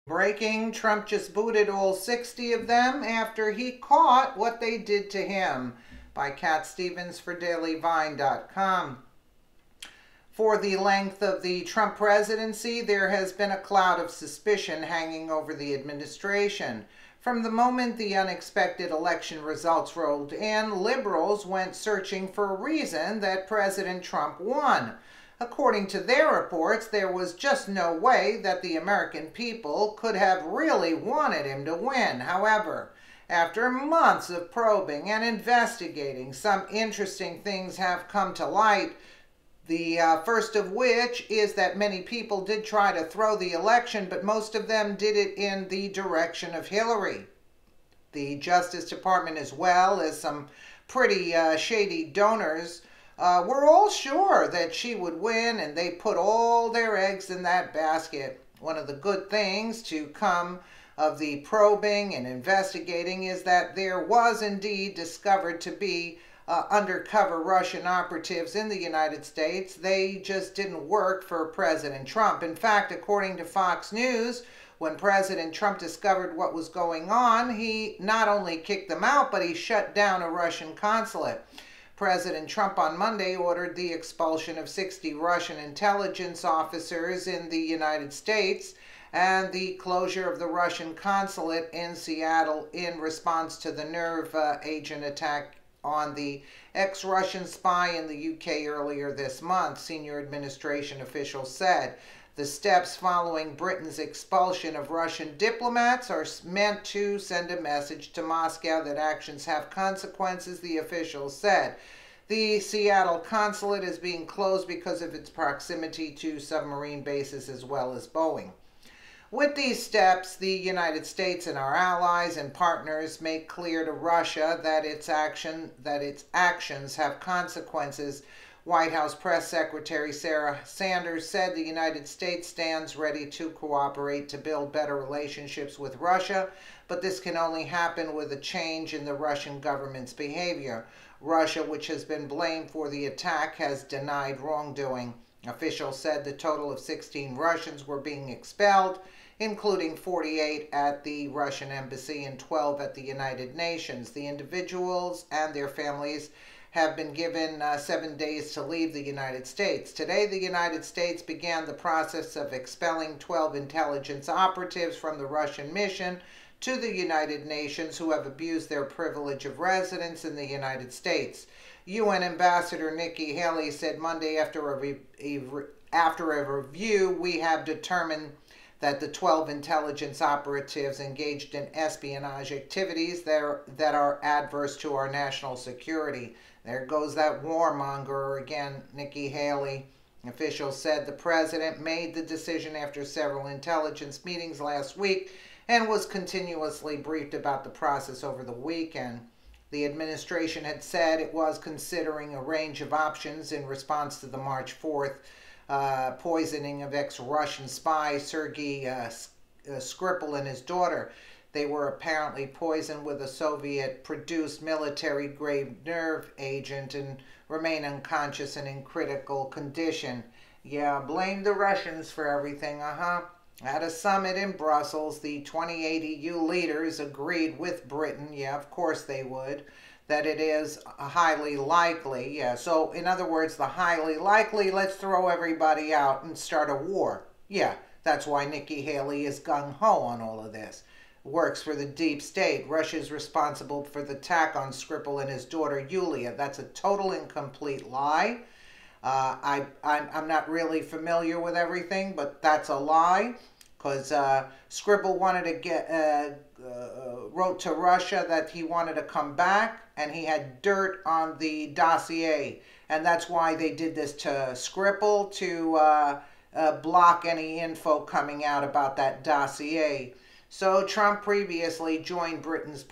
Breaking, Trump just booted all 60 of them after he caught what they did to him. By Cat Stevens for DailyVine.com. For the length of the Trump presidency, there has been a cloud of suspicion hanging over the administration. From the moment the unexpected election results rolled in, liberals went searching for a reason that President Trump won. According to their reports, there was just no way that the American people could have really wanted him to win. However, after months of probing and investigating, some interesting things have come to light. The first of which is that many people did try to throw the election, but most of them did it in the direction of Hillary. The Justice Department, as well as some pretty shady donors, were all sure that she would win, and they put all their eggs in that basket. One of the good things to come of the probing and investigating is that there was indeed discovered to be undercover Russian operatives in the United States. They just didn't work for President Trump. In fact, according to Fox News, when President Trump discovered what was going on, he not only kicked them out, but he shut down a Russian consulate. President Trump on Monday ordered the expulsion of 60 Russian intelligence officers in the United States and the closure of the Russian consulate in Seattle in response to the nerve agent attack on the ex-Russian spy in the UK earlier this month, senior administration officials said. The steps following Britain's expulsion of Russian diplomats are meant to send a message to Moscow that actions have consequences, the officials said. The Seattle consulate is being closed because of its proximity to submarine bases as well as Boeing. With these steps, the United States and our allies and partners make clear to Russia that its actions have consequences. White House Press Secretary Sarah Sanders said the United States stands ready to cooperate to build better relationships with Russia, but this can only happen with a change in the Russian government's behavior. Russia, which has been blamed for the attack, has denied wrongdoing. Officials said the total of 16 Russians were being expelled, including 48 at the Russian embassy and 12 at the United Nations. The individuals and their families have been given 7 days to leave the United States. Today, the United States began the process of expelling 12 intelligence operatives from the Russian mission to the United Nations who have abused their privilege of residence in the United States. UN Ambassador Nikki Haley said Monday after a review, we have determined that the 12 intelligence operatives engaged in espionage activities that are adverse to our national security. There goes that warmonger again, Nikki Haley. Officials said the president made the decision after several intelligence meetings last week and was continuously briefed about the process over the weekend. The administration had said it was considering a range of options in response to the March 4th poisoning of ex-Russian spy Sergei Skripal and his daughter. They were apparently poisoned with a Soviet-produced military-grade nerve agent and remain unconscious and in critical condition. Yeah, blame the Russians for everything, At a summit in Brussels, the 28 EU leaders agreed with Britain, yeah, of course they would, that it is highly likely, yeah. So, in other words, the highly likely, let's throw everybody out and start a war. Yeah, that's why Nikki Haley is gung-ho on all of this. Works for the deep state. Russia's responsible for the attack on Skripal and his daughter Yulia. That's a total and complete lie. I'm not really familiar with everything, but that's a lie, because Skripal wanted to wrote to Russia that he wanted to come back, and he had dirt on the dossier, and that's why they did this to Skripal, to block any info coming out about that dossier. So Trump previously joined Britain's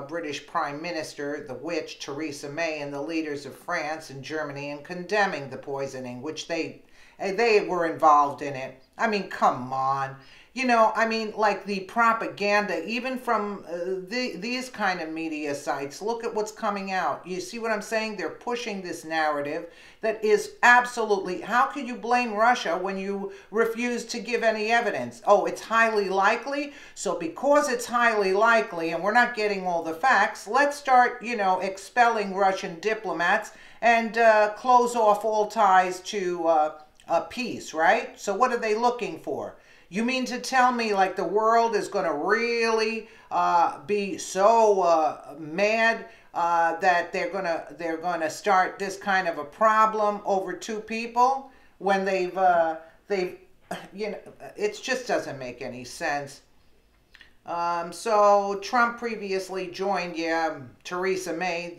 British Prime Minister, the witch, Theresa May, and the leaders of France and Germany in condemning the poisoning, which they were involved in it. I mean, come on. You know, I mean, like the propaganda, even from these kind of media sites. Look at what's coming out. You see what I'm saying? They're pushing this narrative that is absolutely, how can you blame Russia when you refuse to give any evidence? Oh, it's highly likely. So because it's highly likely and we're not getting all the facts, let's start, you know, expelling Russian diplomats and close off all ties to peace, right? So what are they looking for? You mean to tell me like the world is going to really be so mad that they're gonna start this kind of a problem over two people when they've you know, it just doesn't make any sense. So Trump previously joined, Theresa May,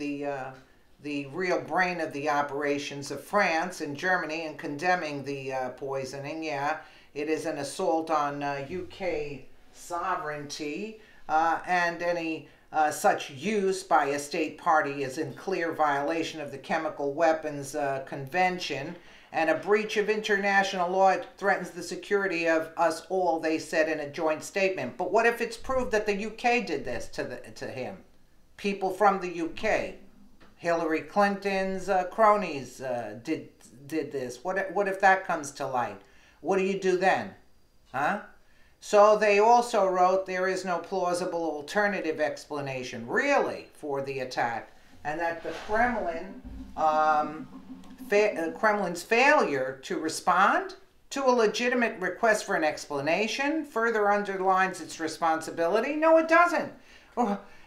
the real brain of the operations of France and Germany, in condemning the poisoning. Yeah, it is an assault on UK sovereignty, and any such use by a state party is in clear violation of the Chemical Weapons Convention and a breach of international law. It threatens the security of us all, they said in a joint statement. But what if it's proved that the UK did this to him? People from the UK. Hillary Clinton's cronies did this. What if that comes to light? What do you do then? Huh? So they also wrote there is no plausible alternative explanation, really, for the attack, and that the Kremlin's failure to respond to a legitimate request for an explanation further underlines its responsibility. No, it doesn't.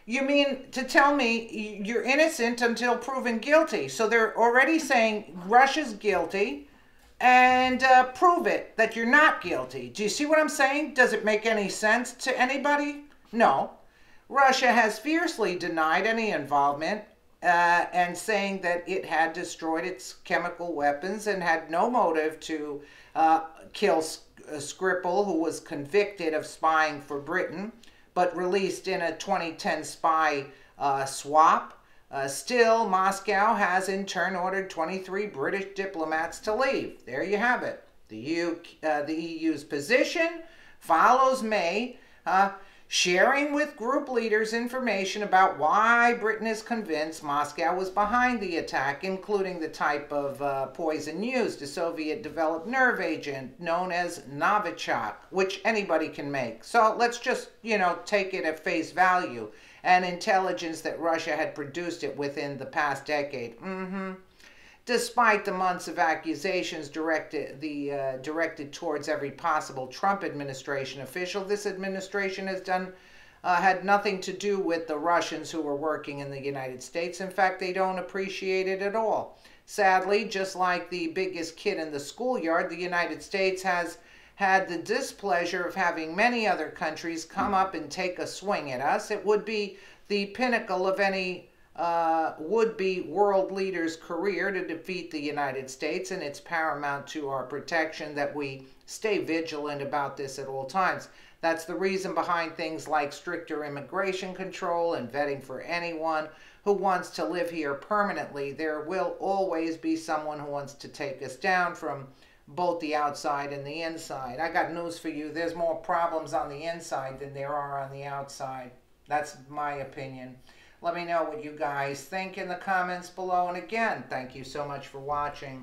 You mean to tell me you're innocent until proven guilty? So they're already saying Russia's guilty, and prove it that you're not guilty. Do you see what I'm saying? Does it make any sense to anybody? No. Russia has fiercely denied any involvement and saying that it had destroyed its chemical weapons and had no motive to kill Skripal, who was convicted of spying for Britain, but released in a 2010 spy swap. Still, Moscow has in turn ordered 23 British diplomats to leave. There you have it. The EU's position follows May, sharing with group leaders information about why Britain is convinced Moscow was behind the attack, including the type of poison used, a Soviet-developed nerve agent known as Novichok, which anybody can make. So let's just, you know, take it at face value. And intelligence that Russia had produced it within the past decade. Despite the months of accusations directed towards every possible Trump administration official, this administration has had nothing to do with the Russians who were working in the United States. In fact, they don't appreciate it at all. Sadly, just like the biggest kid in the schoolyard, the United States has had the displeasure of having many other countries come up and take a swing at us. It would be the pinnacle of any would-be world leader's career to defeat the United States, and it's paramount to our protection that we stay vigilant about this at all times. That's the reason behind things like stricter immigration control and vetting for anyone who wants to live here permanently. There will always be someone who wants to take us down from both the outside and the inside. I got news for you. There's more problems on the inside than there are on the outside. That's my opinion. Let me know what you guys think in the comments below. And again, thank you so much for watching.